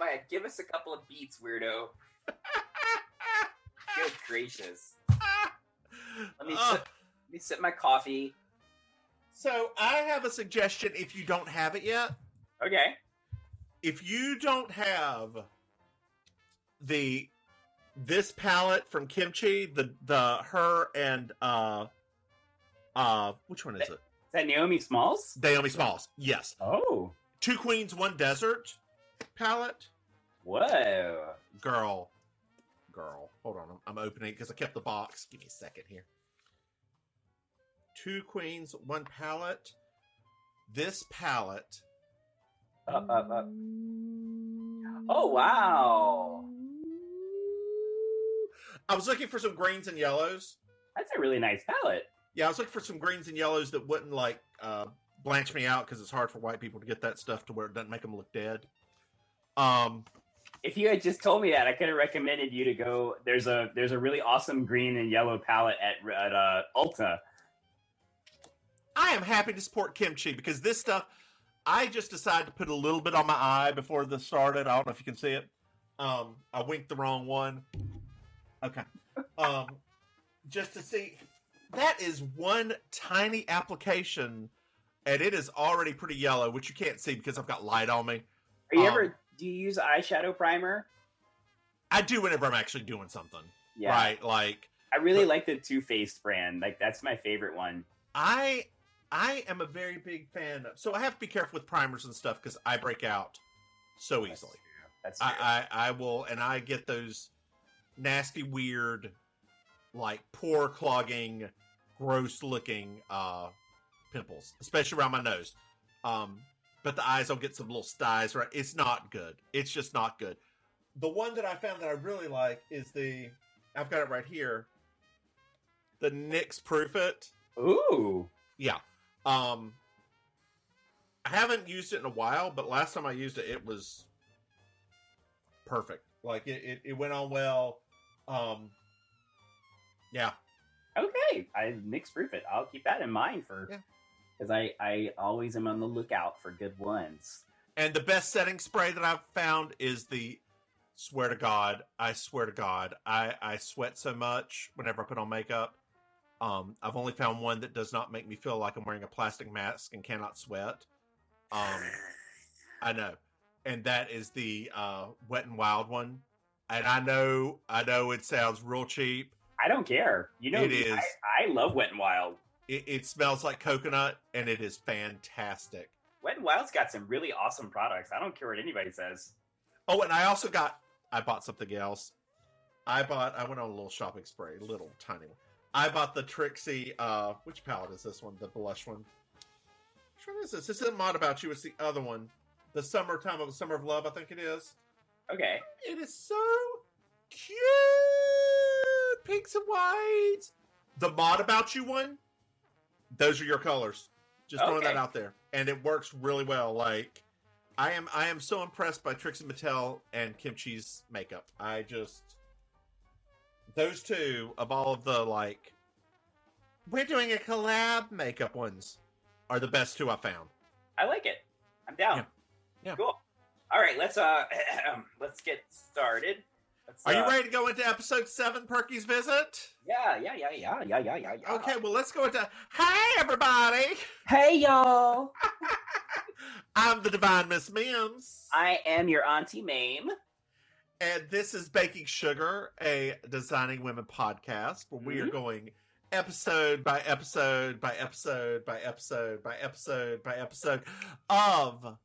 quiet. Give us a couple of beats, weirdo. Good gracious. Let me sip my coffee. So I have a suggestion if you don't have it yet. Okay. If you don't have this palette from Kimchi, her and which one is it? Is that Naomi Smalls? Naomi Smalls, yes. Oh. Two Queens, One Desert palette. Whoa. Girl. Hold on, I'm opening because I kept the box. Give me a second here. Two Queens, One palette. This palette. Oh, wow. I was looking for some greens and yellows. That's a really nice palette. Yeah, I was looking for some greens and yellows that wouldn't, like, blanch me out because it's hard for white people to get that stuff to where it doesn't make them look dead. If you had just told me that, I could have recommended you to go. There's a really awesome green and yellow palette at Ulta. I am happy to support Kimchi because this stuff, I just decided to put a little bit on my eye before this started. I don't know if you can see it. I winked the wrong one. Okay. Just to see. That is one tiny application, and it is already pretty yellow, which you can't see because I've got light on me. Do you use eyeshadow primer? I do whenever I'm actually doing something. Yeah. Right? Like, I really like the Too Faced brand. Like, that's my favorite one. I am a very big fan of, so I have to be careful with primers and stuff because I break out so easily. That's true. I will, and I get those nasty, weird, like pore clogging, gross looking pimples, especially around my nose. But the eyes, I'll get some little styes, right? It's not good. It's just not good. The one that I found that I really like is I've got it right here, the NYX Proof It. Ooh. Yeah. I haven't used it in a while, but last time I used it, it was perfect. Like, it went on well. Yeah. Okay. NYX Proof It. I'll keep that in mind because I always am on the lookout for good ones. And the best setting spray that I've found is I swear to God, I sweat so much whenever I put on makeup. I've only found one that does not make me feel like I'm wearing a plastic mask and cannot sweat. I know. And that is the Wet n Wild one. And I know it sounds real cheap. I don't care. You know, it is. I love Wet n Wild. It smells like coconut, and it is fantastic. Wet n Wild's got some really awesome products. I don't care what anybody says. Oh, and I bought something else. I went on a little shopping spree, little tiny one. I bought the Trixie, which palette is this one? The blush one. Which one is this? This isn't Mod About You, it's the other one. The Summer of Love, I think it is. Okay. It is so cute! Pinks and whites! The Mod About You one, those are your colors. Just throwing that out there. And it works really well. Like, I am so impressed by Trixie Mattel and Kimchi's makeup. Those two, of all of the, like, we're doing a collab makeup ones, are the best two I found. I like it. I'm down. Yeah. Cool. All right, let's get started. Are you ready to go into episode 7, Perky's Visit? Yeah. Okay, well, let's go into... Hey, everybody! Hey, y'all! I'm the Divine Miss Mims. I am your Auntie Maim. And this is Baking Sugar, a Designing Women podcast, where we are going episode by episode by episode by episode by episode by episode of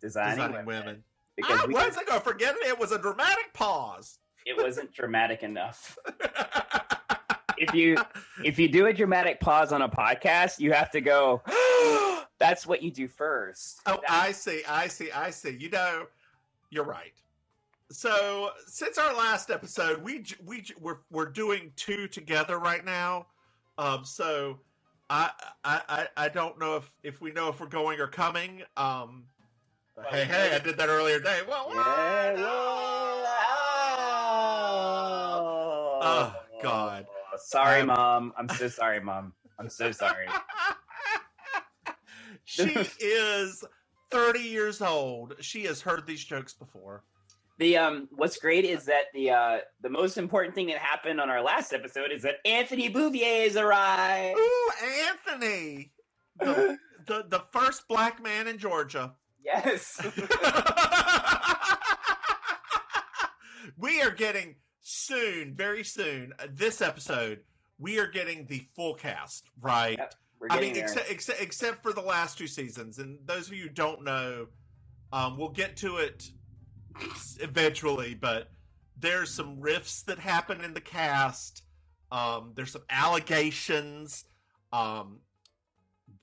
Designing Women. I wasn't going to forget it. It was a dramatic pause. It wasn't dramatic enough. If you do a dramatic pause on a podcast, you have to go, that's what you do first. Oh, I see. You know, you're right. So since our last episode, we're doing 2 together right now. So I don't know if we know if we're going or coming. Hey, I did that earlier today. Well, oh God. Sorry, Mom. I'm so sorry, Mom. I'm so sorry. She is 30 years old. She has heard these jokes before. The what's great is that the most important thing that happened on our last episode is that Anthony Bouvier has arrived. Ooh, Anthony, the first black man in Georgia. Yes. We are getting soon, very soon. This episode, we are getting the full cast, right? Yep, I mean, except for the last 2 seasons, and those of you who don't know, we'll get to it eventually, but there's some rifts that happen in the cast. There's some allegations.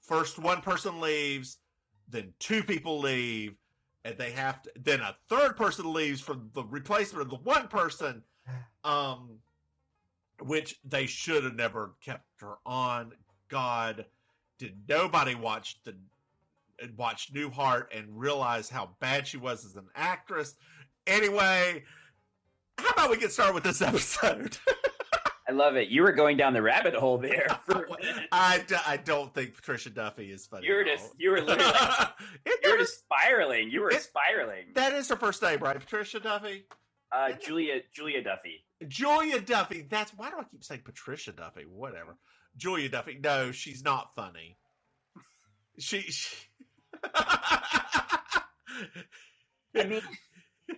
First one person leaves, then 2 people leave, and they have to, then a 3rd person leaves for the replacement of the one person, which they should have never kept her on. God, did nobody watch Newhart and realize how bad she was as an actress? Anyway, how about we get started with this episode? I love it. You were going down the rabbit hole there. I don't think Patricia Duffy is funny. You were literally just spiraling. You were spiraling. That is her first name, right? Patricia Duffy? Julia Duffy. Julia Duffy. Why do I keep saying Patricia Duffy? Whatever. Julia Duffy. No, she's not funny. She I mean,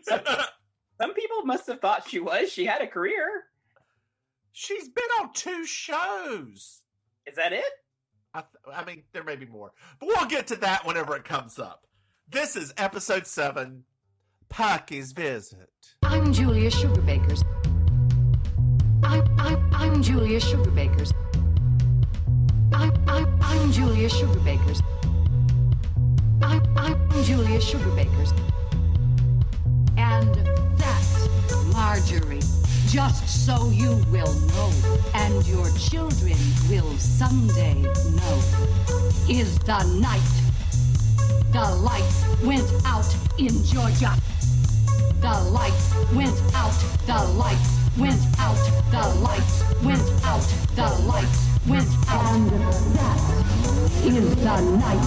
some people must have thought she was. She had a career. She's been on 2 shows. Is that it? I mean, there may be more. But we'll get to that whenever it comes up. This is episode 7, Perky's Visit. I'm Julia Sugarbakers. I'm Julia Sugarbakers. I'm Julia Sugarbakers. I'm Julia Sugarbakers. And that's Marjorie. Just so you will know, and your children will someday know, is the night the lights went out in Georgia. The lights went out, the lights went out, the lights went out, the lights went out. And that is the night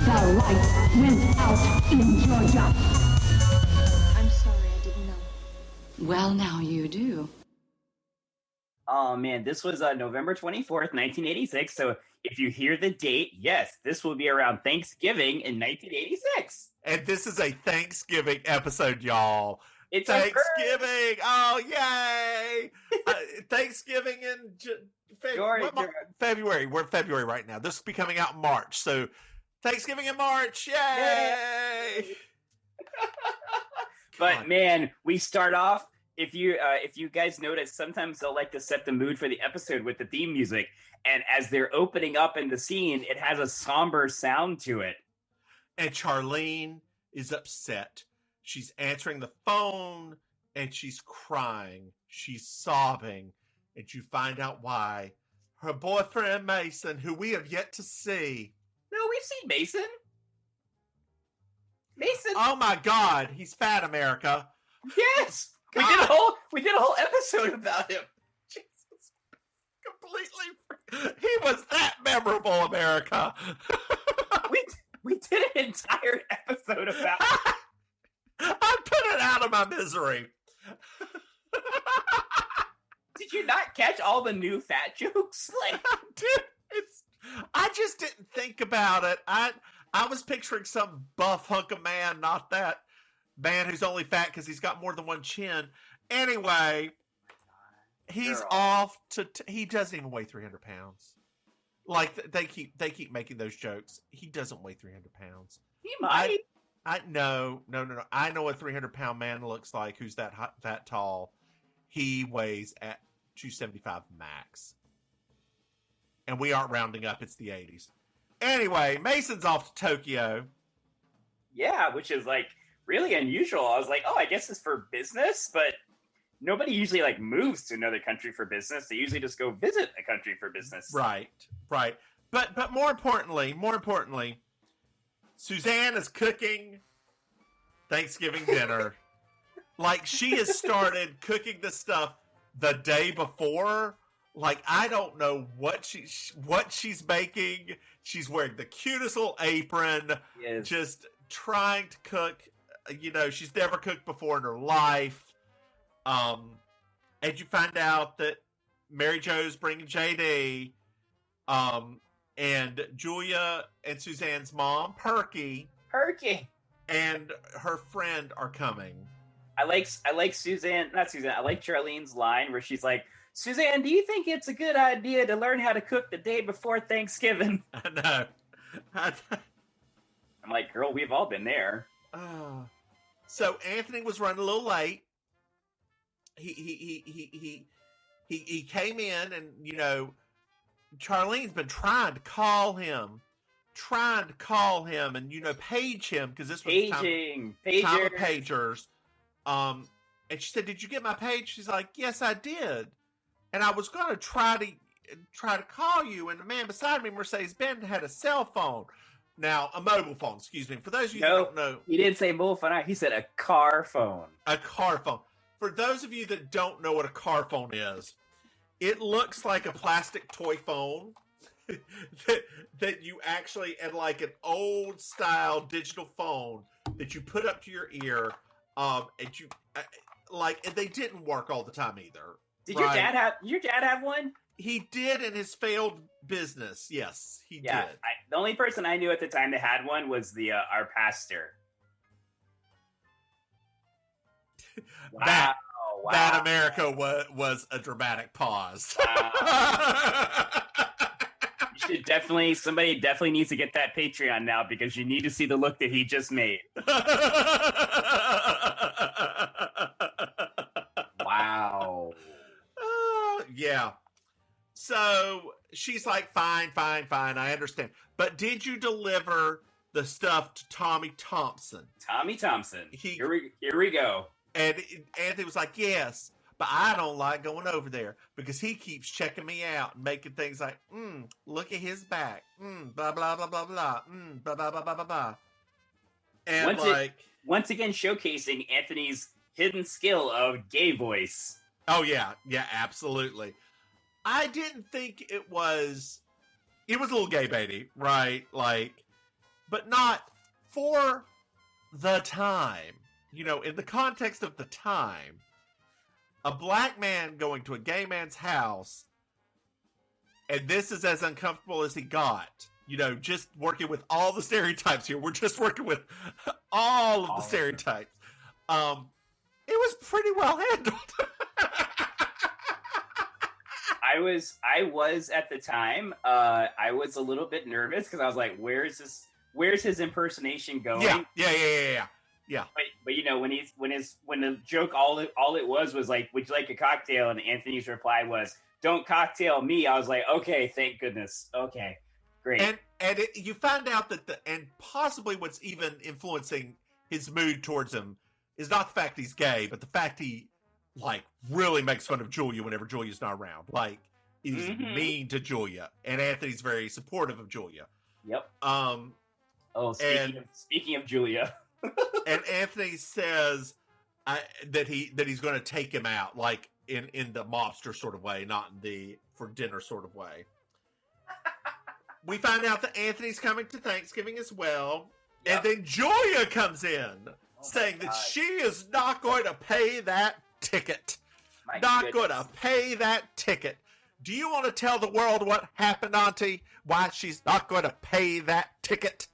the lights went out in Georgia. I'm sorry, I didn't know. Well, now you do. Oh man, this was November 24th, 1986. So if you hear the date, yes, this will be around Thanksgiving in 1986. And this is a Thanksgiving episode, y'all. It's Thanksgiving! Oh, yay! Thanksgiving in February. We're in February right now. This will be coming out in March. So Thanksgiving in March! Yay! But man, we start off. If you guys notice, sometimes they'll like to set the mood for the episode with the theme music, and as they're opening up in the scene, it has a somber sound to it. And Charlene is upset. She's answering the phone, and she's crying. She's sobbing, and you find out why. Her boyfriend Mason, who we have yet to see. No, we've seen Mason. Mason. Oh my God, he's fat, America. Yes. God. We did a whole episode about him. Jesus, completely. He was that memorable, America. we did an entire episode about him. I'm putting out of my misery. Did you not catch all the new fat jokes? Like, I just didn't think about it. I was picturing some buff hunk of man, not that man who's only fat because he's got more than one chin. Anyway, he's off to. He doesn't even weigh 300 pounds. Like they keep making those jokes. He doesn't weigh 300 pounds. He might. No. I know a 300-pound man looks like who's that tall. He weighs at 275 max. And we aren't rounding up. It's the 80s. Anyway, Mason's off to Tokyo. Yeah, which is like really unusual. I was like, oh, I guess it's for business, but nobody usually like moves to another country for business. They usually just go visit a country for business. Right. But more importantly, Suzanne is cooking Thanksgiving dinner. Like she has started cooking this stuff the day before. Like, I don't know what she's baking. She's wearing the cutest little apron, Yes. just trying to cook. You know, she's never cooked before in her life. And you find out that Maryjo's bringing JD, and Julia and Suzanne's mom, Perky, and her friend are coming. I like Suzanne, not Suzanne. I like Charlene's line where she's like, Suzanne, do you think it's a good idea to learn how to cook the day before Thanksgiving? I know. I'm like, girl, we've all been there. So Anthony was running a little late. He came in, and you know, Charlene's been trying to call him, and you know, page him, because this was time of pagers. And she said, "Did you get my page?" She's like, "Yes, I did." And I was going to try to call you, and the man beside me, Mercedes-Benz, had a cell phone. Now, a mobile phone, excuse me. For those of you who don't know. He didn't say mobile phone. He said a car phone. A car phone. For those of you that don't know what a car phone is, it looks like a plastic toy phone that you actually, and like an old style digital phone that you put up to your ear. And you, and they didn't work all the time either. Did your dad have one? He did in his failed business. Yes, he did. The only person I knew at the time that had one was our pastor. Wow. That America was a dramatic pause. Wow. Somebody definitely needs to get that Patreon now, because you need to see the look that he just made. Wow. Yeah. So she's like, fine, I understand. But did you deliver the stuff to Tommy Thompson? Tommy Thompson. Here we go. And Anthony was like, yes, but I don't like going over there because he keeps checking me out and making things like, look at his back, blah, blah, blah, blah, blah, blah, blah, blah, blah, blah, blah. And once again showcasing Anthony's hidden skill of gay voice. Oh, yeah, absolutely. I didn't think it was a little gay baity, right? But not for the time. You know, in the context of the time, a black man going to a gay man's house, and this is as uncomfortable as he got. You know, just working with all the stereotypes here. We're just working with all of the stereotypes. It was pretty well handled. I was at the time. I was a little bit nervous because I was like, "Where's his impersonation going?" Yeah. But you know, when the joke all it was like, "Would you like a cocktail?" and Anthony's reply was, "Don't cocktail me." I was like, "Okay, thank goodness. Okay, great." And you find out that and possibly what's even influencing his mood towards him is not the fact he's gay, but the fact he really makes fun of Julia whenever Julia's not around. He's mean to Julia, and Anthony's very supportive of Julia. Yep. Speaking of Julia. And Anthony says that he's going to take him out, in the mobster sort of way, not in the for dinner sort of way. We find out that Anthony's coming to Thanksgiving as well, and then Julia comes in saying that she is not going to pay that ticket. Going to pay that ticket. Do you want to tell the world what happened, Auntie? Why she's not going to pay that ticket?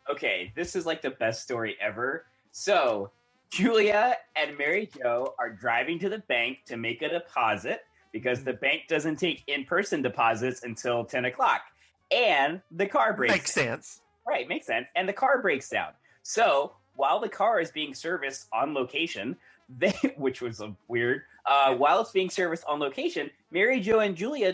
Okay, this is the best story ever. So, Julia and Maryjo are driving to the bank to make a deposit because the bank doesn't take in-person deposits until 10 o'clock. And the car breaks down. Makes sense. Right, makes sense. And the car breaks down. So, while the car is being serviced on location, which was weird, while it's being serviced on location, Maryjo and Julia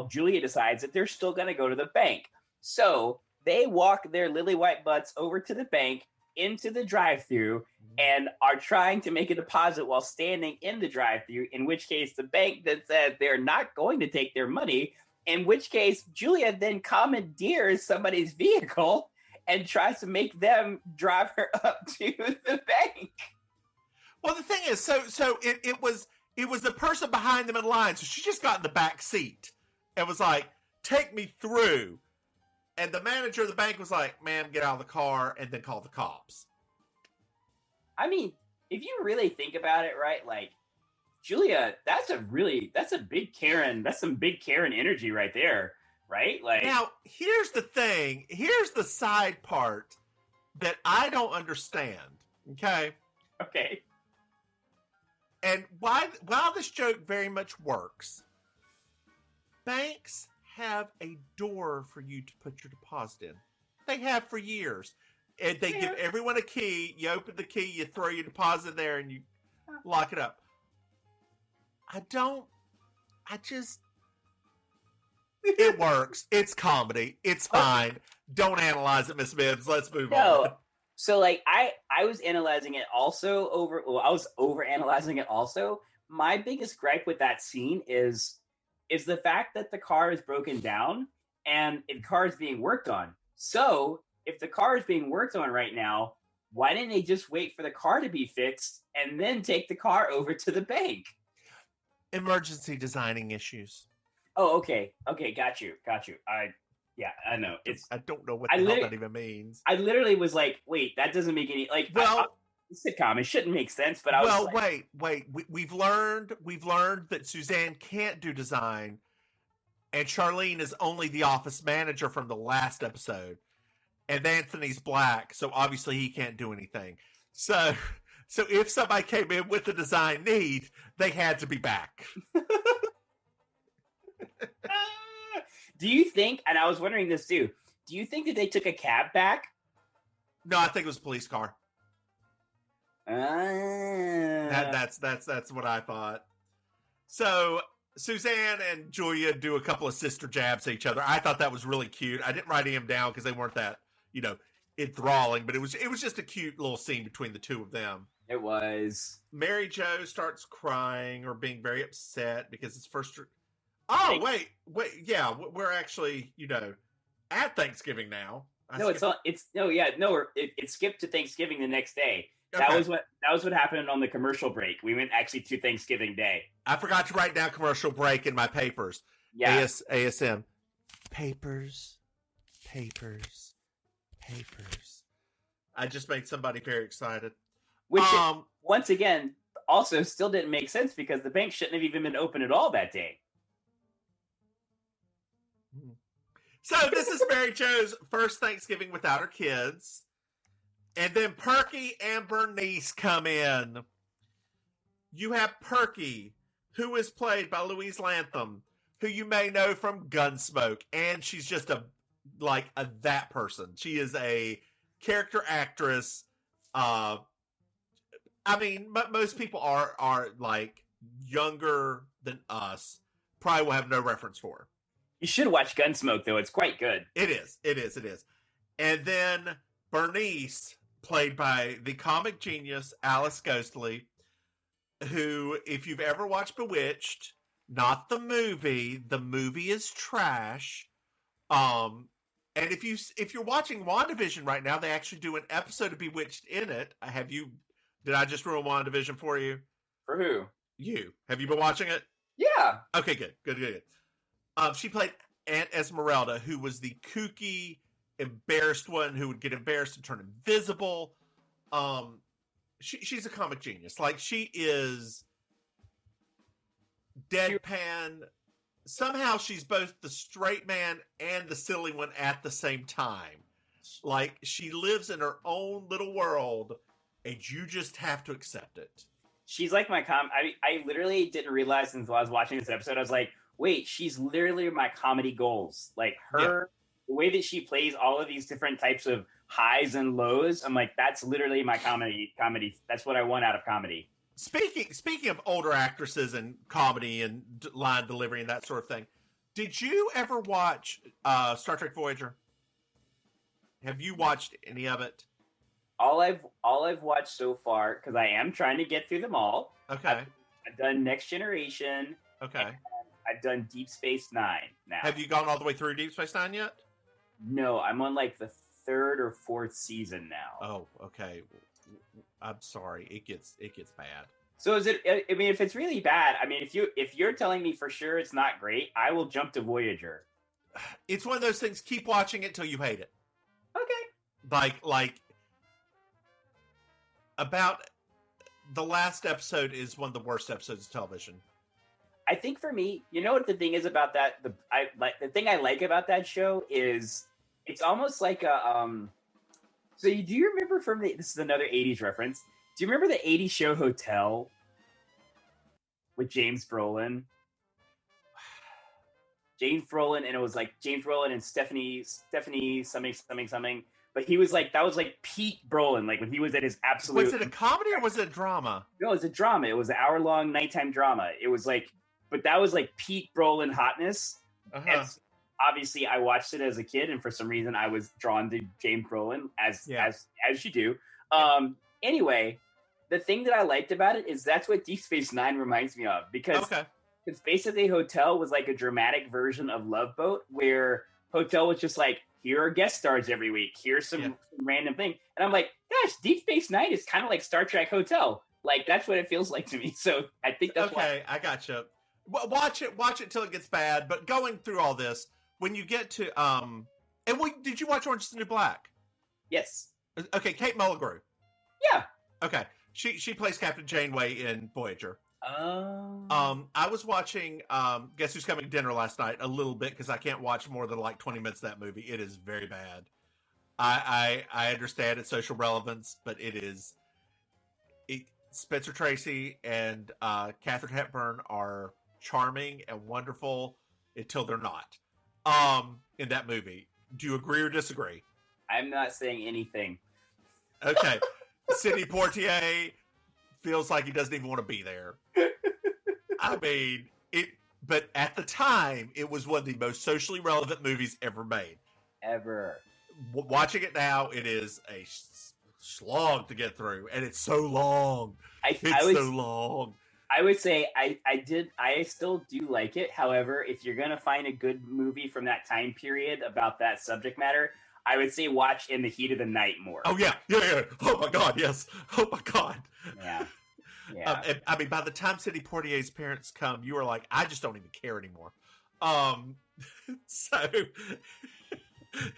Julia decides that they're still going to go to the bank. So, they walk their lily white butts over to the bank, into the drive-thru, and are trying to make a deposit while standing in the drive-thru, in which case the bank then said they're not going to take their money, in which case Julia then commandeers somebody's vehicle and tries to make them drive her up to the bank. Well, the thing is, so it was it was the person behind them in line. So she just got in the back seat and was like, take me through. And the manager of the bank was like, ma'am, get out of the car and then call the cops. I mean, if you really think about it, right? Like, Julia, that's a big Karen. That's some big Karen energy right there, right? Like, now, here's the thing. Here's the side part that I don't understand. Okay. Okay. And while this joke very much works, banks have a door for you to put your deposit in. They have for years. And they give everyone a key. You open the key, you throw your deposit in there, and you lock it up. It works. It's comedy. It's fine. Don't analyze it, Miss Mims. Let's move on. So, like, I was analyzing it also I was over analyzing it also. My biggest gripe with that scene is the fact that the car is broken down and the car is being worked on. So, if the car is being worked on right now, why didn't they just wait for the car to be fixed and then take the car over to the bank? Emergency designing issues. Oh, okay. Okay, got you. I know. I don't know what the hell that even means. I literally was like, wait, that doesn't make any, like, sitcom, it shouldn't make sense, but wait. We've learned that Suzanne can't do design, and Charlene is only the office manager from the last episode. And Anthony's black, so obviously he can't do anything. So if somebody came in with a design need, they had to be back. Do you think, and I was wondering this too, do you think that they took a cab back? No, I think it was a police car. That's what I thought. So Suzanne and Julia do a couple of sister jabs at each other. I thought that was really cute. I didn't write them down because they weren't that, enthralling, but it was just a cute little scene between the two of them. It was. Maryjo starts crying or being very upset because it's first. Oh, wait. Yeah, we're actually, at Thanksgiving now. It skipped to Thanksgiving the next day. Okay. That was what happened on the commercial break. We went actually to Thanksgiving Day. I forgot to write down commercial break in my papers. Yeah. ASM. Papers. I just made somebody very excited. Which, once again, also still didn't make sense because the bank shouldn't have even been open at all that day. So this is Maryjo's first Thanksgiving without her kids. And then Perky and Bernice come in. You have Perky, who is played by Louise Latham, who you may know from Gunsmoke. And she's just that person. She is a character actress. Most people are like younger than us. Probably will have no reference for her. You should watch Gunsmoke, though. It's quite good. It is. And then Bernice, played by the comic genius Alice Ghostly, who, if you've ever watched Bewitched, not the movie is trash. And if you're watching WandaVision right now, they actually do an episode of Bewitched in it. Did I just ruin WandaVision for you? For who? You. Have you been watching it? Yeah. Okay, good. She played Aunt Esmeralda, who was the kooky, embarrassed one who would get embarrassed and turn invisible. She's a comic genius. Like, she is deadpan. Somehow she's both the straight man and the silly one at the same time. Like, she lives in her own little world, and you just have to accept it. She's like my I literally didn't realize until I was watching this episode. I was like, wait, she's literally my comedy goals. Like, the way that she plays all of these different types of highs and lows, I'm like, that's literally my comedy. That's what I want out of comedy. Speaking of older actresses and comedy and line delivery and that sort of thing, did you ever watch Star Trek Voyager? Have you watched any of it? All I've watched so far, because I am trying to get through them all. Okay. I've done Next Generation. Okay. I've done Deep Space Nine now. Have you gone all the way through Deep Space Nine yet? No, I'm on like the 3rd or 4th season now. Oh, okay. I'm sorry. It gets bad. So is it? I mean, if it's really bad, I mean, if you're telling me for sure it's not great, I will jump to Voyager. It's one of those things. Keep watching it till you hate it. Okay. Like about the last episode is one of the worst episodes of television. I think for me, you know what the thing is about that? The thing I like about that show is it's almost like a So do you remember this is another 80s reference. Do you remember the 80s show Hotel with James Brolin? James Brolin, and it was like James Brolin and Stephanie something. But he was like, that was like peak Brolin, like when he was at his absolute. Was it a comedy or was it a drama? No, it was a drama. It was an hour-long nighttime drama. It was like, but that was like peak Brolin hotness. And obviously, I watched it as a kid, and for some reason, I was drawn to James Brolin as you do. Anyway, the thing that I liked about it is that's what Deep Space Nine reminds me of, because it's basically Hotel was like a dramatic version of Love Boat, where Hotel was just like, here are guest stars every week. Here's some random thing. And I'm like, gosh, Deep Space Nine is kind of like Star Trek Hotel. Like, that's what it feels like to me. So I think that's why. I gotcha. Well, watch it till it gets bad. But going through all this, when you get to did you watch Orange is the New Black? Yes. Okay, Kate Mulgrew. Yeah. Okay. She plays Captain Janeway in Voyager. Oh. I was watching Guess Who's Coming to Dinner last night a little bit because I can't watch more than like 20 minutes of that movie. It is very bad. I understand its social relevance, but Spencer Tracy and Katharine Hepburn are charming and wonderful until they're not. In that movie. Do you agree or disagree? I'm not saying anything. Okay. Sidney Poitier feels like he doesn't even want to be there. I mean, but at the time, it was one of the most socially relevant movies ever made. Ever. Watching it now, it is a slog to get through, and it's so long. So long. I would say I still do like it. However, if you're going to find a good movie from that time period about that subject matter, I would say watch In the Heat of the Night more. Oh, yeah. Oh, my God, yes. Oh, my God. Yeah. I mean, by the time Sidney Poitier's parents come, you are like, I just don't even care anymore. So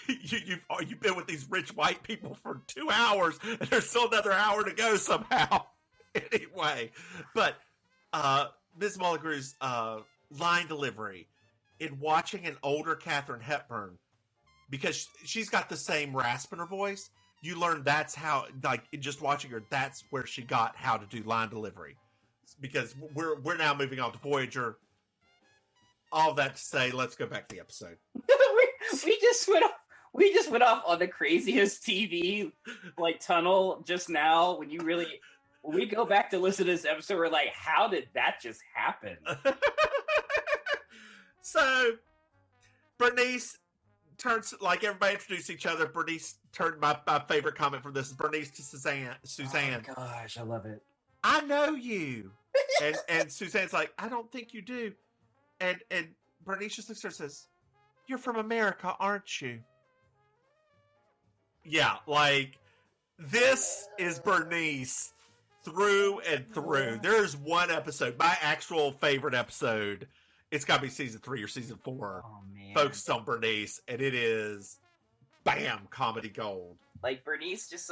you've been with these rich white people for 2 hours, and there's still another hour to go somehow. Anyway, but Ms. Mulgrew's line delivery in watching an older Katharine Hepburn, because she's got the same rasp in her voice, you learn that's how, like, just watching her, that's where she got how to do line delivery. Because we're now moving on to Voyager. All that to say, let's go back to the episode. we just went off on the craziest TV like tunnel just now. When we go back to listen to this episode, we're like, how did that just happen? So Bernice turns, like, everybody introduced each other. Bernice turned, my favorite comment from this is Bernice to Suzanne. Oh gosh, I love it. I know you. and Suzanne's like, I don't think you do. And Bernice just looks at her and says, you're from America, aren't you? Yeah, like, this is Bernice through and through. There's one episode, my actual favorite episode, it's got to be season 3 or season 4, focused on Bernice, and it is, bam, comedy gold. Like, Bernice, just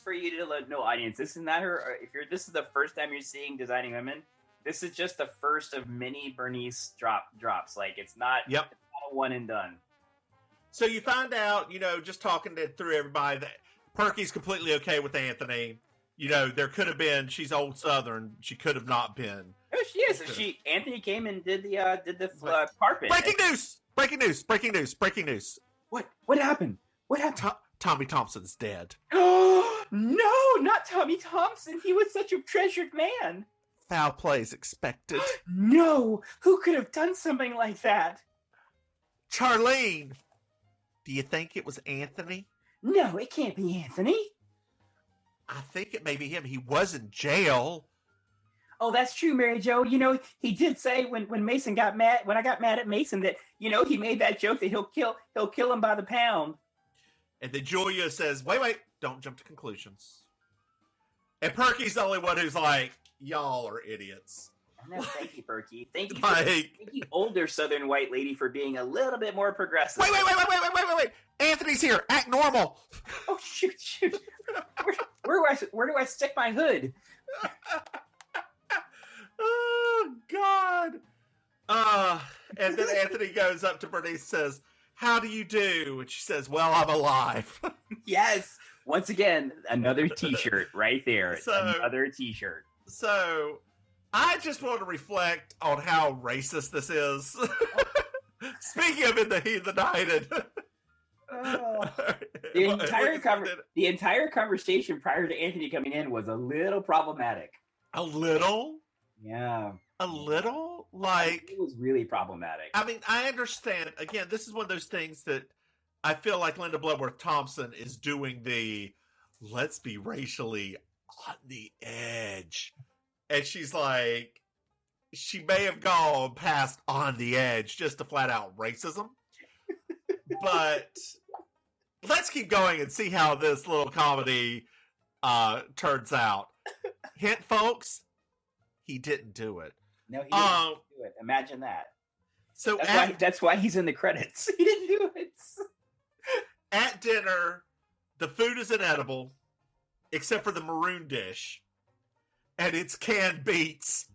for you to let no audience, this is not her. This is the first time you're seeing Designing Women, this is just the first of many Bernice drops. Like, it's not a one and done. So you find out, just talking through everybody, that Perky's completely okay with Anthony. There could have been, she's old Southern, she could have not been. Oh, she is. Anthony came and did the carpet. Breaking news. What happened? Tommy Thompson's dead. Oh, no, not Tommy Thompson. He was such a treasured man. Foul play is expected. No, who could have done something like that? Charlene, do you think it was Anthony? No, it can't be Anthony. I think it may be him. He was in jail. Oh, that's true, Maryjo. He did say when Mason got mad, when I got mad at Mason, that, he made that joke that he'll kill him by the pound. And then Julia says, wait, don't jump to conclusions. And Perky's the only one who's like, y'all are idiots. No, thank you, Perky. Thank you, Like, thank you, older Southern white lady, for being a little bit more progressive. wait. Anthony's here. Act normal. Oh, shoot. Where do I stick my hood? Oh, God. And then Anthony goes up to Bernice and says, how do you do? And she says, well, I'm alive. Yes. Once again, another T-shirt right there. Another T-shirt. So, I just want to reflect on how racist this is. Speaking of in the heat of the night. The entire conversation prior to Anthony coming in was a little problematic. A little? Yeah. A little? Like, it was really problematic. I mean, I understand. Again, this is one of those things that I feel like Linda Bloodworth Thompson is doing the let's be racially on the edge. And she's like, she may have gone past on the edge just to flat out racism. But let's keep going and see how this little comedy turns out. Hint, folks, he didn't do it. No, he didn't do it. Imagine that. So that's why he's in the credits. He didn't do it. At dinner, the food is inedible, except for the maroon dish. And it's canned beets.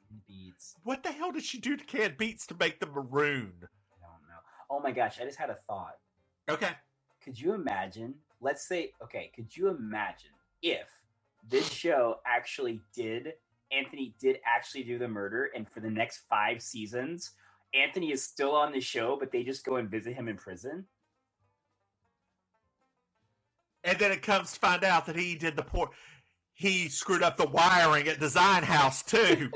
What the hell did she do to canned beets to make them maroon? I don't know. Oh my gosh, I just had a thought. Okay. Could you imagine, could you imagine if this show Anthony did actually do the murder, and for the next 5 seasons, Anthony is still on the show, but they just go and visit him in prison? And then it comes to find out that he screwed up the wiring at Design House too.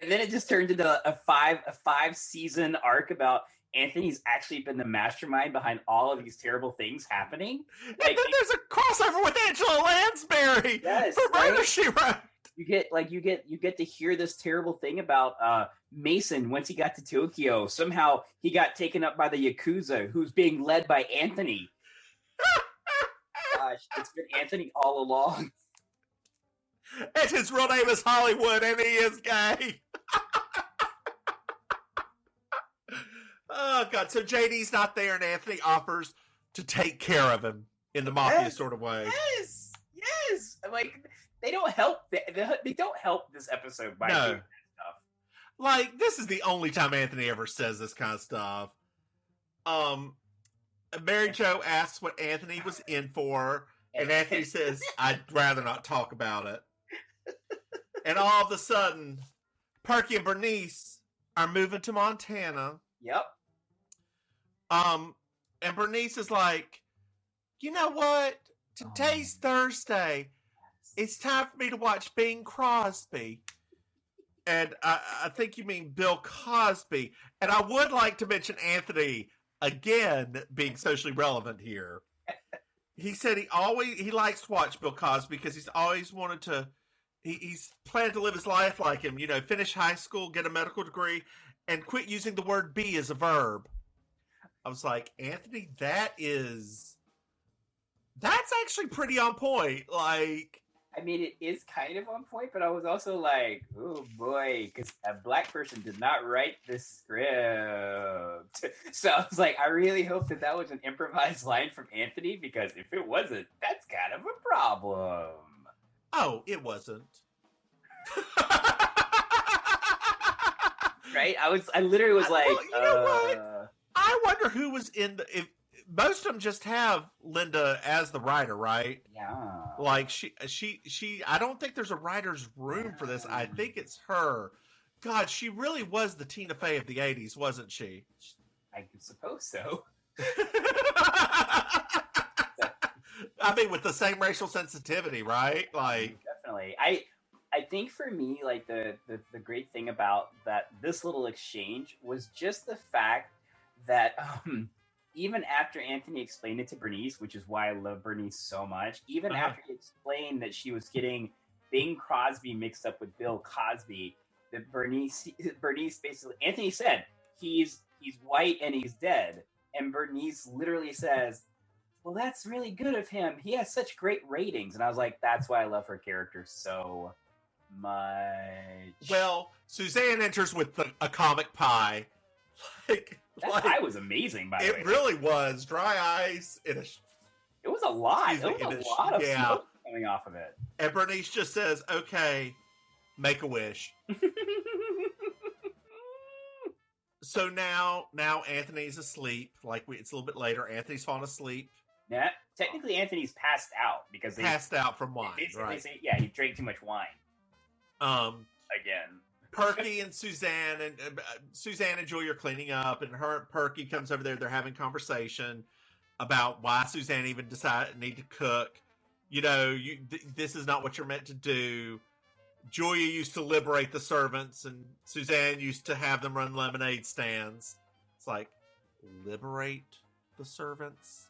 And then it just turned into a 5-season arc about Anthony's actually been the mastermind behind all of these terrible things happening. And then there's a crossover with Angela Lansbury for Murder, She Wrote. You get to hear this terrible thing about Mason once he got to Tokyo. Somehow he got taken up by the Yakuza, who's being led by Anthony. Gosh, it's been Anthony all along. And his real name is Hollywood, and he is gay. Oh, God. So JD's not there, and Anthony offers to take care of him in the mafia sort of way. Yes. Like, they don't help. They don't help this episode by doing that stuff. Like, this is the only time Anthony ever says this kind of stuff. Maryjo asks what Anthony was in for, and Anthony says, I'd rather not talk about it. And all of a sudden, Perky and Bernice are moving to Montana. Yep. And Bernice is like, you know what? Today's Thursday. It's time for me to watch Bing Crosby. And I think you mean Bill Cosby. And I would like to mention Anthony, again, being socially relevant here. He said he likes to watch Bill Cosby because he's always wanted to, he's planned to live his life like him, finish high school, get a medical degree, and quit using the word be as a verb. I was like, Anthony, that's actually pretty on point. Like, I mean, it is kind of on point, but I was also like, oh boy, because a black person did not write this script. So I was like, I really hope that was an improvised line from Anthony, because if it wasn't, that's kind of a problem. Oh, it wasn't. Right? I literally was like, well, you know what? I wonder who was if most of them just have Linda as the writer, right? Yeah. Like she I don't think there's a writer's room for this. I think it's her. God, she really was the Tina Fey of the 80s, wasn't she? I suppose so. I mean, with the same racial sensitivity, right? Like, definitely. I think for me, like the great thing about this little exchange was just the fact that even after Anthony explained it to Bernice, which is why I love Bernice so much, even after he explained that she was getting Bing Crosby mixed up with Bill Cosby, that Bernice basically, Anthony said he's white and he's dead, and Bernice literally says, well, that's really good of him. He has such great ratings. And I was like, that's why I love her character so much. Well, Suzanne enters with a comic pie. That pie was amazing, by the way. It really was. Dry ice in a... It was a lot. It was a lot of smoke coming off of it. And Bernice just says, okay, make a wish. So now Anthony's asleep. It's a little bit later. Anthony's fallen asleep. Yeah, technically Anthony's passed out because passed out from wine, right? They say, yeah, he drank too much wine. Again. Perky and Suzanne and Julia are cleaning up, and Perky comes over there. They're having conversation about why Suzanne even decided need to cook. You know, this is not what you're meant to do. Julia used to liberate the servants, and Suzanne used to have them run lemonade stands. It's like, liberate the servants?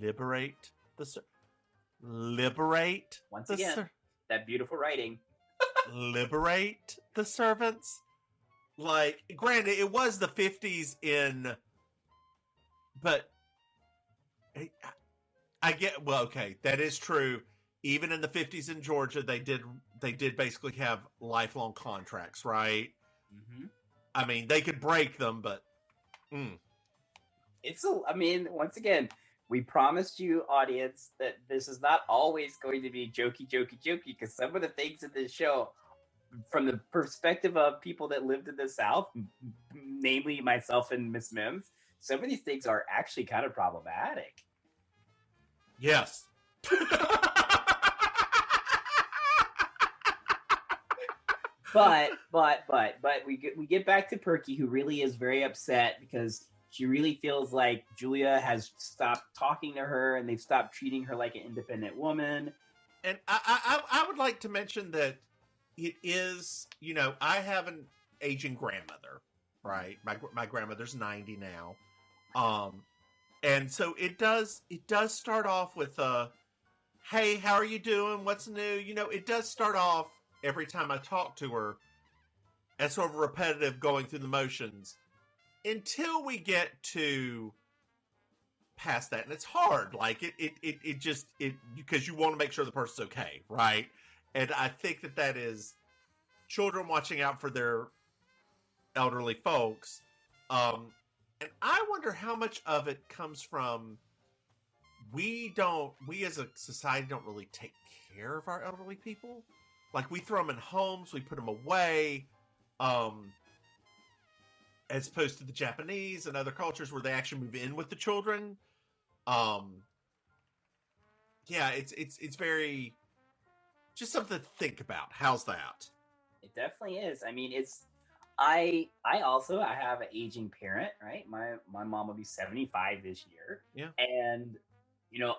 Liberate the liberate once again that beautiful writing. Liberate the servants. Like, granted, it was the 50s but I get, well, okay, that is true. Even in the 50s in Georgia, they did basically have lifelong contracts, right? Mm-hmm. I mean, they could break them, but once again, we promised you, audience, that this is not always going to be jokey, because some of the things in this show, from the perspective of people that lived in the South, namely myself and Miss Mims, some of these things are actually kind of problematic. Yes. But we get back to Perky, who really is very upset because she really feels like Julia has stopped talking to her and they've stopped treating her like an independent woman. And I would like to mention that it is, you know, I have an aging grandmother, right? My grandmother's 90 now. And so it does start off with hey, how are you doing? What's new? You know, it does start off every time I talk to her as sort of repetitive going through the motions until we get to past that. And it's hard. Like it just because you want to make sure the person's okay. Right. And I think that is children watching out for their elderly folks. And I wonder how much of it comes from we as a society don't really take care of our elderly people. Like, we throw them in homes, we put them away, as opposed to the Japanese and other cultures where they actually move in with the children. Yeah, it's very, just something to think about. How's that? It definitely is. I mean, I have an aging parent, right? My mom will be 75 this year. Yeah. And, you know,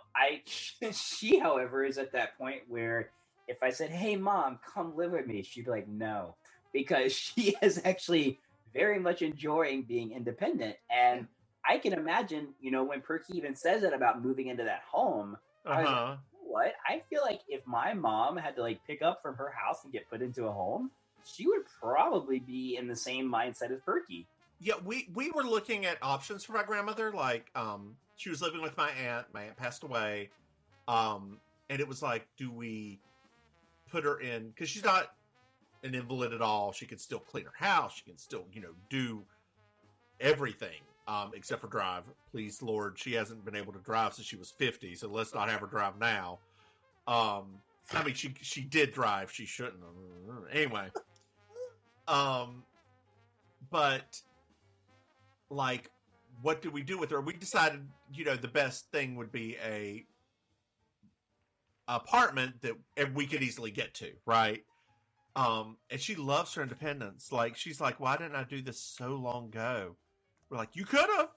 she, however, is at that point where if I said, hey, Mom, come live with me, she'd be like, no, because she is actually very much enjoying being independent. And I can imagine, you know, when Perky even says it about moving into that home, I was like, you know what? I feel like if my mom had to like pick up from her house and get put into a home, she would probably be in the same mindset as Perky. Yeah, we were looking at options for my grandmother. Like, she was living with my aunt. My aunt passed away. And it was like, do we put her in, because she's not an invalid at all. She can still clean her house. She can still, you know, do everything except for drive. Please, Lord, she hasn't been able to drive since she was 50, so let's not have her drive now. I mean, she did drive. She shouldn't. Anyway. But like, what do we do with her? We decided, you know, the best thing would be a apartment that we could easily get to, right? And she loves her independence. Like, she's like, why didn't I do this so long ago? We're like, you could have.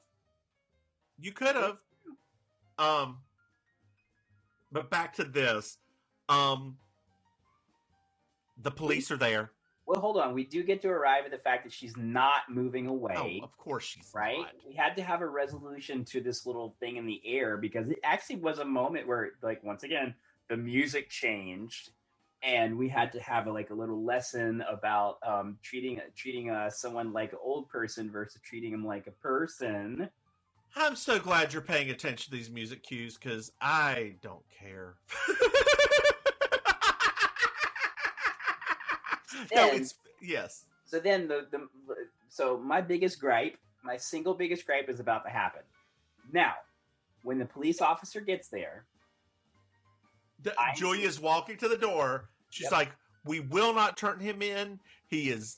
But back to this. The police are there. Well, hold on. We do get to arrive at the fact that she's not moving away. Oh, of course she's right. Not. We had to have a resolution to this little thing in the air because it actually was a moment where, like, once again, the music changed, and we had to have a little lesson about treating someone like an old person versus treating him like a person. I'm so glad you're paying attention to these music cues because I don't care. Yes. So then so my single biggest gripe is about to happen. Now, when the police officer gets there, Julia's walking to the door. She's like, "We will not turn him in. He is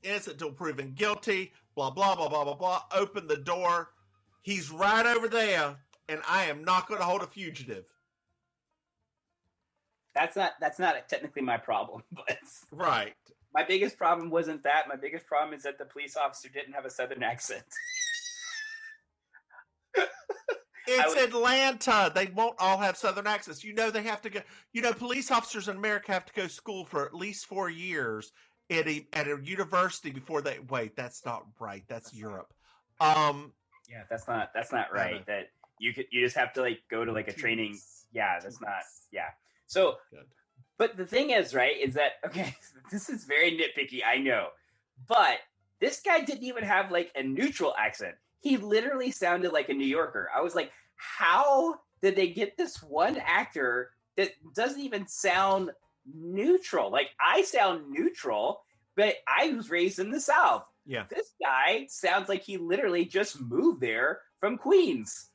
innocent until proven guilty. Blah, blah, blah, blah, blah, blah. Open the door. He's right over there, and I am not going to hold a fugitive." That's not technically my problem, but right. My biggest problem wasn't that. My biggest problem is that the police officer didn't have a Southern accent. It's Atlanta. They won't all have Southern accents. They have to go. Police officers in America have to go to school for at least 4 years at a university before they. Wait, that's not right. That's Europe. Yeah, that's not right. That you just have to go to a training. Yeah, that's not. Yeah. So, good. But the thing is, right, is that okay? This is very nitpicky, I know, but this guy didn't even have a neutral accent. He literally sounded like a New Yorker. I was like, how did they get this one actor that doesn't even sound neutral? I sound neutral, but I was raised in the South. Yeah. This guy sounds like he literally just moved there from Queens.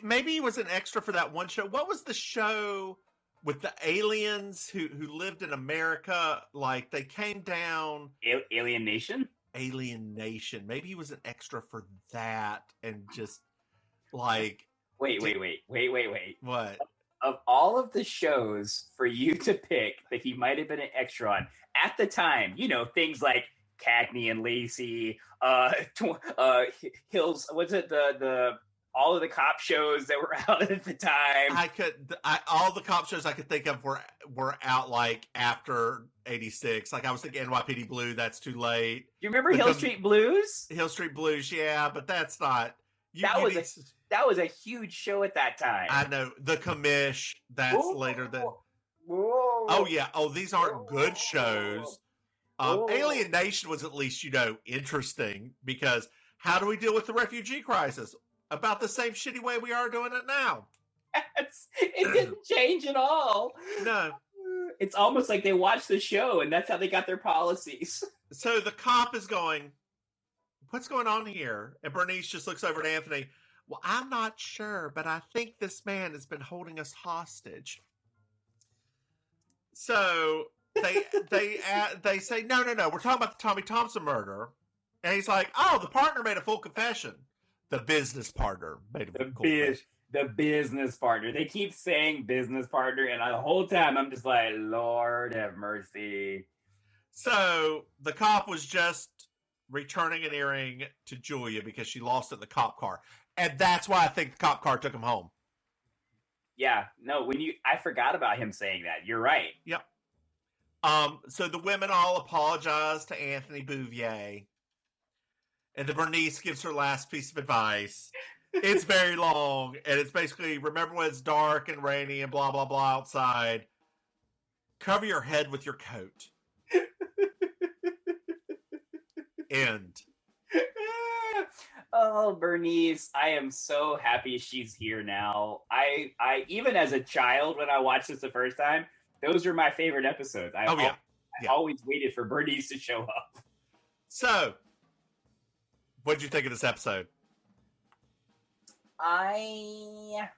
Maybe he was an extra for that one show. What was the show with the aliens who lived in America? They came down. Alien Nation? Alien Nation. Maybe he was an extra for that and just Wait. What? Of all of the shows for you to pick that he might have been an extra on at the time, things like Cagney and Lacey, Hills, what's it, the all of the cop shows that were out at the time. All the cop shows I could think of were out after 86. I was thinking NYPD Blue, that's too late. Do you remember Hill Street Blues? Hill Street Blues, yeah, but that's not. That was a huge show at that time. I know. The Commish, that's later than. Whoa. Oh, yeah. Oh, these aren't good shows. Alien Nation was at least, interesting because how do we deal with the refugee crisis? About the same shitty way we are doing it now. It didn't change at all. No. It's almost like they watched the show and that's how they got their policies. So the cop is going, "What's going on here?" And Bernice just looks over at Anthony. "Well, I'm not sure, but I think this man has been holding us hostage." So they say, no, we're talking about the Tommy Thompson murder. And he's like, "Oh, the partner made a full confession." The business partner made a full confession. The business partner. They keep saying business partner, and the whole time I'm just like, Lord have mercy. So the cop was just returning an earring to Julia because she lost it in the cop car. And that's why I think the cop car took him home. Yeah. No, I forgot about him saying that. You're right. Yep. So the women all apologize to Anthony Bouvier. And the Bernice gives her last piece of advice. It's very long. And it's basically, remember when it's dark and rainy and blah, blah, blah outside. Cover your head with your coat. End. Oh, Bernice, I am so happy she's here now. I even as a child, when I watched this the first time, those were my favorite episodes. I always waited for Bernice to show up. So, what did you think of this episode? I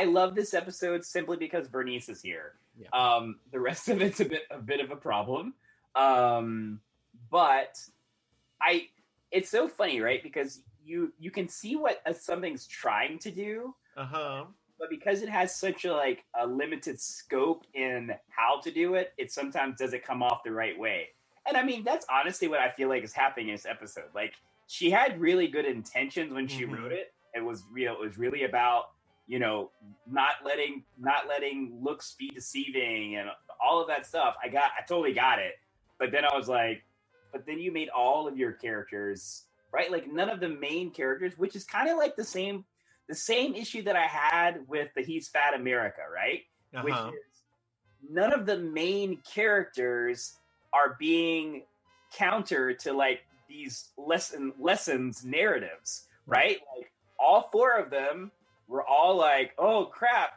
love this episode simply because Bernice is here. Yeah. The rest of it's a bit of a problem. But it's so funny, right? Because you can see what something's trying to do. Uh-huh. But because it has such a limited scope in how to do it, it sometimes doesn't come off the right way. And I mean, that's honestly what I feel like is happening in this episode. She had really good intentions when she wrote it. It was really about, not letting looks be deceiving and all of that stuff. I totally got it. But then I was like, but then you made all of your characters, right? None of the main characters, which is kind of the same issue that I had with the He's Fat America, right? Uh-huh. Which is none of the main characters are being counter to these lessons narratives, right? all four of them were all like, oh crap.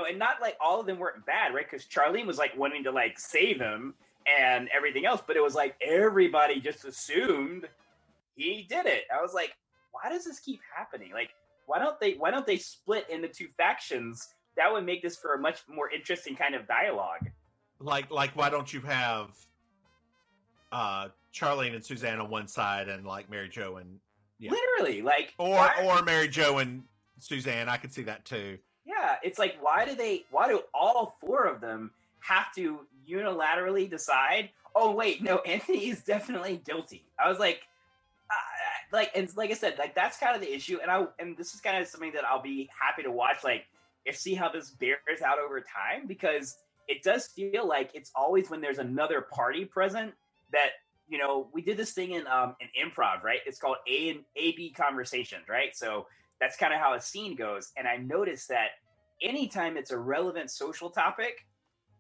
And not like all of them weren't bad, right? Because Charlene was like wanting to like save him and everything else, but it was like everybody just assumed he did it. I was like, why does this keep happening? Like, why don't they split into two factions? That would make this for a much more interesting kind of dialogue. Like why don't you have Charlene and Suzanne on one side and like Maryjo and literally like or Maryjo and Suzanne? I could see that too. Yeah, it's like why do all four of them have to unilaterally decide? Oh wait, no, Anthony is definitely guilty. I was like I said, like that's kind of the issue, and this is kind of something that I'll be happy to watch, like, and see how this bears out over time, because it does feel like it's always when there's another party present that, we did this thing in improv, right? It's called A-B conversations, right? So that's kind of how a scene goes. And I noticed that anytime it's a relevant social topic,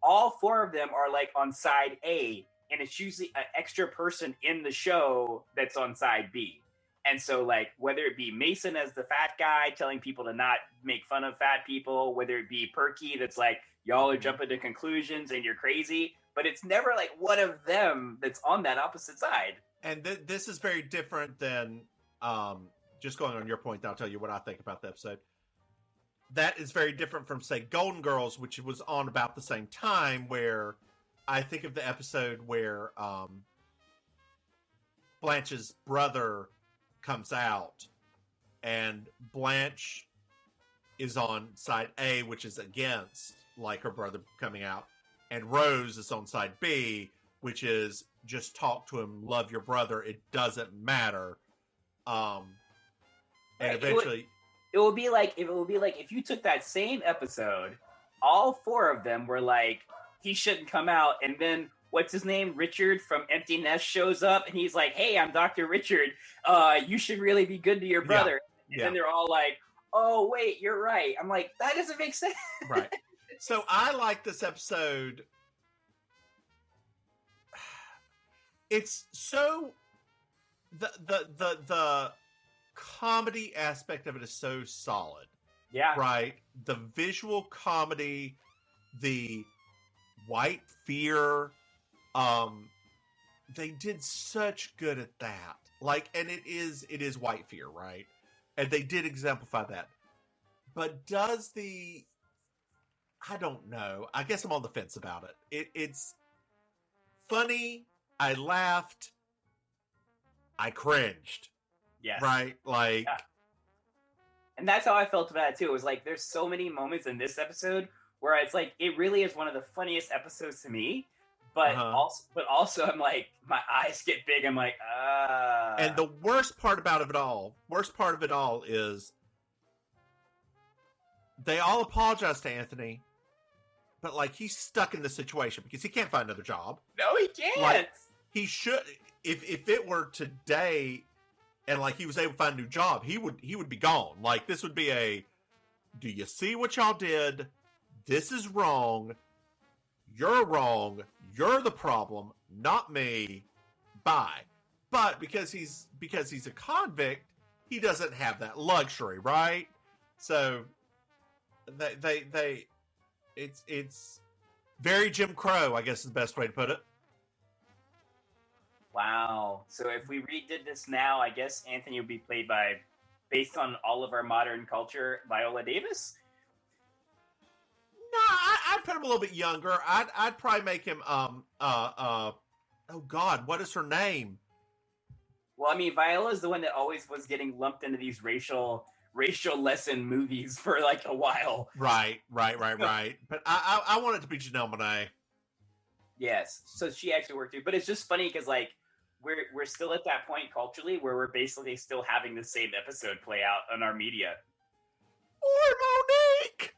all four of them are like on side A, and it's usually an extra person in the show that's on side B. And so, like, whether it be Mason as the fat guy telling people to not make fun of fat people, whether it be Perky that's like, y'all are jumping to conclusions and you're crazy, but it's never like one of them that's on that opposite side. And this is very different than, just going on your point, I'll tell you what I think about the episode. That is very different from, say, Golden Girls, which was on about the same time, where I think of the episode where Blanche's brother comes out, and Blanche is on side A, which is against like her brother coming out, and Rose is on side B, which is just talk to him, love your brother, it doesn't matter. And eventually it will be like if you took that same episode, all four of them were like, he shouldn't come out, and then what's his name? Richard from Empty Nest shows up, and he's like, hey, I'm Dr. Richard. You should really be good to your brother. And then they're all like, oh, wait, you're right. I'm like, that doesn't make sense. Right. So I like this episode. It's so... The comedy aspect of it is so solid. Yeah. Right? The visual comedy, the white fear... they did such good at that. Like, and it is white fear, right? And they did exemplify that. But I don't know. I guess I'm on the fence about it. It's funny. I laughed. I cringed. Yes. Right? Like. Yeah. And that's how I felt about it too. It was like, there's so many moments in this episode where it's like, it really is one of the funniest episodes to me. But also, I'm like, my eyes get big. I'm like, And the worst part it all is they all apologize to Anthony, but like he's stuck in this situation because he can't find another job. No, he can't. Like, he should. If it were today, and like he was able to find a new job, he would be gone. Like this would be a, do you see what y'all did? This is wrong. You're wrong. You're the problem, not me. Bye. But because he's a convict, he doesn't have that luxury, right? So it's very Jim Crow, I guess is the best way to put it. Wow. So if we redid this now, I guess Anthony would be played by, based on all of our modern culture, Viola Davis? No, I'd put him a little bit younger. I'd probably make him oh God, what is her name? Well, I mean, Viola's the one that always was getting lumped into these racial lesson movies for like a while. Right. But I want it to be Janelle Monáe. Yes, so she actually worked through. But it's just funny because like we're still at that point culturally where we're basically still having the same episode play out on our media. Or Monique.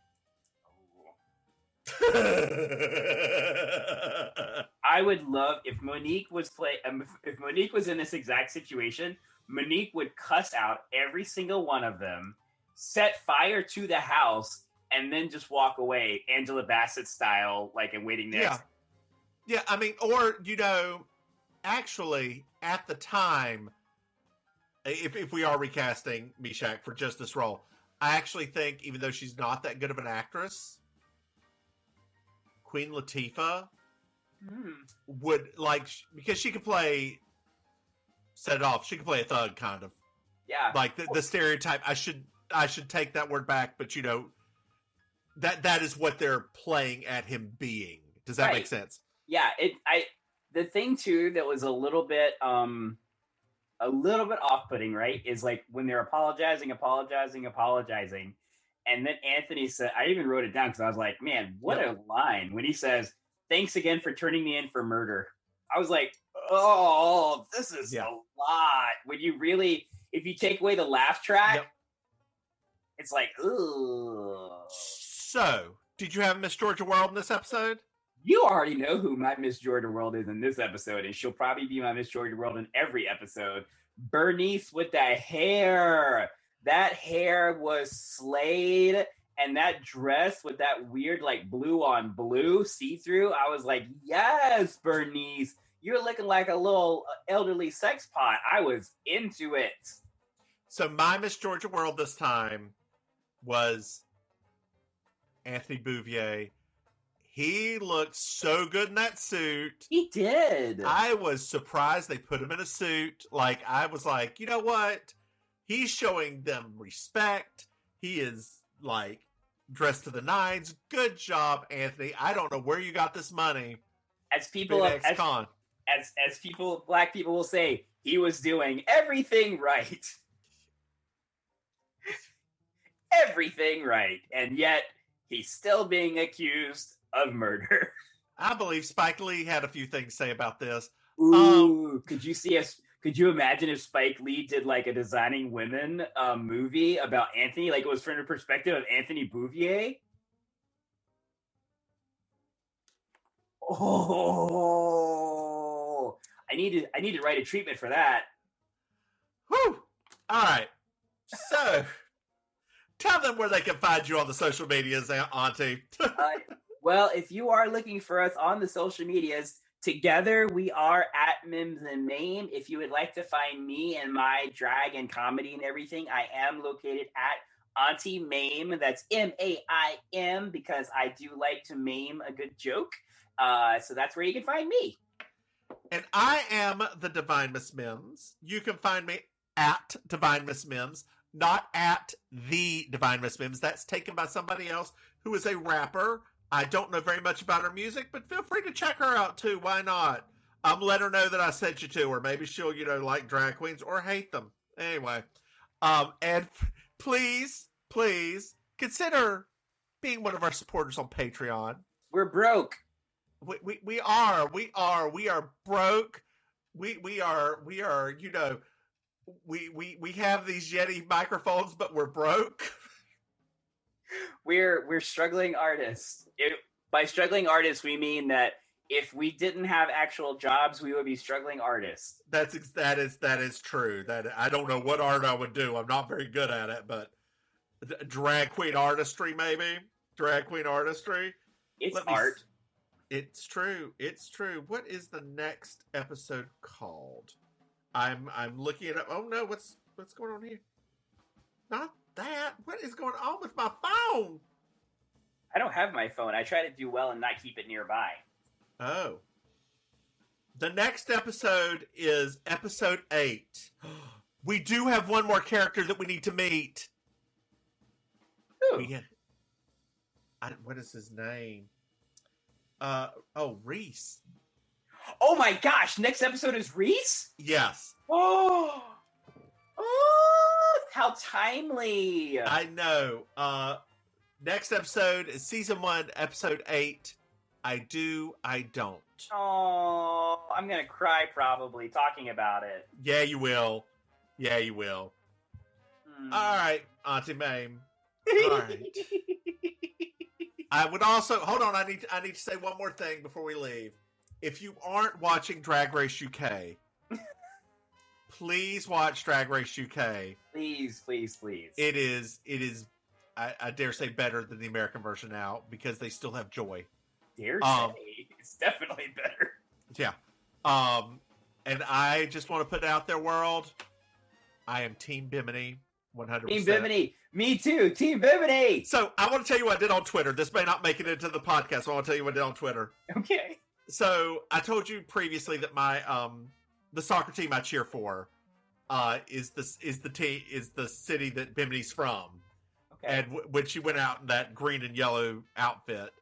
I would love if Monique was if Monique was in this exact situation. Monique would cuss out every single one of them, set fire to the house, and then just walk away, Angela Bassett style, like in Waiting Next. Yeah. I mean, or actually at the time, if we are recasting Meshack for just this role, I actually think, even though she's not that good of an actress, Queen Latifah would, like, because she could play, set it off, she could play a thug, kind of. Yeah. Like, the stereotype, I should take that word back, but, that is what they're playing at him being. Does that make sense? Yeah, the thing, too, that was a little bit off-putting, right, is like when they're apologizing, and then Anthony said, I even wrote it down because I was like, man, what a line, when he says, thanks again for turning me in for murder. I was like, oh, this is a lot. When you really, if you take away the laugh track, it's like, ugh. So, did you have Miss Georgia World in this episode? You already know who my Miss Georgia World is in this episode, and she'll probably be my Miss Georgia World in every episode. Bernice with the hair. That hair was slayed, and that dress with that weird, like, blue on blue see-through. I was like, yes, Bernice, you're looking like a little elderly sex pot. I was into it. So my Miss Georgia World this time was Anthony Bouvier. He looked so good in that suit. He did. I was surprised they put him in a suit. Like, I was like, you know what? He's showing them respect. He is, like, dressed to the nines. Good job, Anthony. I don't know where you got this money. As black people will say, he was doing everything right. Everything right. And yet, he's still being accused of murder. I believe Spike Lee had a few things to say about this. Ooh, could you imagine if Spike Lee did like a Designing Women movie about Anthony? Like it was from the perspective of Anthony Bouvier? Oh, I need to write a treatment for that. Whew. All right. So, tell them where they can find you on the social medias, Auntie. Well, if you are looking for us on the social medias, together we are at Mims and Maim. If you would like to find me and my drag and comedy and everything, I am located at Auntie Maim. That's MAIM, because I do like to maim a good joke. So that's where you can find me. And I am the Divine Miss Mims. You can find me at Divine Miss Mims, not at the Divine Miss Mims. That's taken by somebody else who is a rapper. I don't know very much about her music, but feel free to check her out too. Why not? Let her know that I sent you to her. Maybe she'll, like drag queens or hate them. Anyway, and please consider being one of our supporters on Patreon. We're broke. We are broke. We are, we have these Yeti microphones, but we're broke. We're struggling artists. By struggling artists, we mean that if we didn't have actual jobs, we would be struggling artists. That is true. That I don't know what art I would do. I'm not very good at it, but drag queen artistry, maybe drag queen artistry. It's art. It's true. It's true. What is the next episode called? I'm looking it up. Oh no, what's going on here? Not that. What is going on with my phone? I don't have my phone. I try to do well and not keep it nearby. Oh. The next episode is episode 8. We do have one more character that we need to meet. Who? What is his name? Reese. Oh my gosh, next episode is Reese? Yes. Oh, how timely. I know. Next episode is season 1, episode 8. I do, I don't. Oh, I'm going to cry probably talking about it. Yeah, you will. All right, Auntie Maim. All right. I would also, hold on, I need to say one more thing before we leave. If you aren't watching Drag Race UK, please watch Drag Race UK. Please. It is, I dare say, better than the American version now because they still have joy. Dare say, it's definitely better. Yeah. And I just want to put out there, world, I am Team Bimini, 100%. Team Bimini. Me too. Team Bimini. So I want to tell you what I did on Twitter. This may not make it into the podcast, but I want to tell you what I did on Twitter. Okay. So I told you previously that my the soccer team I cheer for is the city that Bimini's from. Okay. And when she went out in that green and yellow outfit,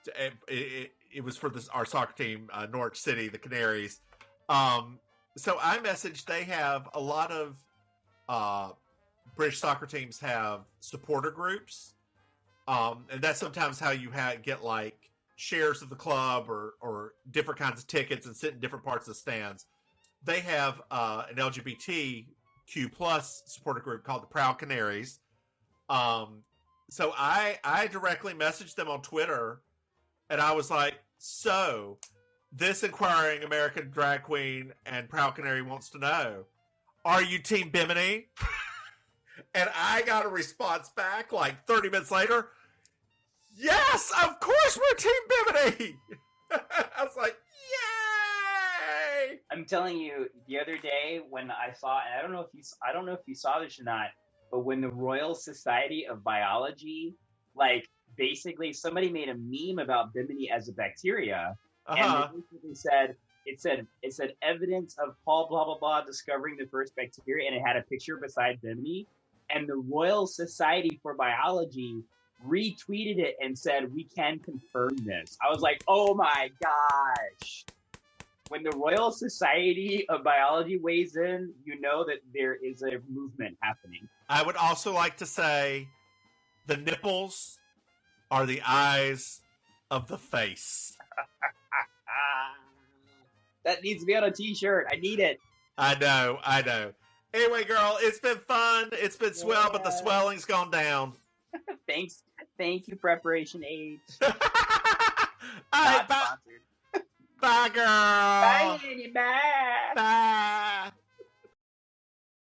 it was for our soccer team, Norwich City, the Canaries. So I messaged. They have a lot of British soccer teams have supporter groups, and that's sometimes how you get like shares of the club or different kinds of tickets and sit in different parts of the stands. They have an LGBTQ plus supporter group called the Proud Canaries. So I directly messaged them on Twitter, and I was like, so this inquiring American drag queen and Proud Canary wants to know, are you Team Bimini? And I got a response back like 30 minutes later. Yes, of course we're Team Bimini. I was like, yay! I'm telling you, the other day when I saw, and I don't know if you saw this or not, but when the Royal Society of Biology, like basically somebody made a meme about Bimini as a bacteria, and they basically said it said evidence of Paul blah blah blah discovering the first bacteria, and it had a picture beside Bimini, and the Royal Society for Biology retweeted it and said, we can confirm this. I was like, oh my gosh. When the Royal Society of Biology weighs in, you know that there is a movement happening. I would also like to say the nipples are the eyes of the face. That needs to be on a t-shirt. I need it. I know. Anyway, girl, it's been fun. It's been swell, but the swelling's gone down. Thanks. Thank you, Preparation Age. All right, Not sponsored. bye, girl. Bye, Annie. Bye. Bye.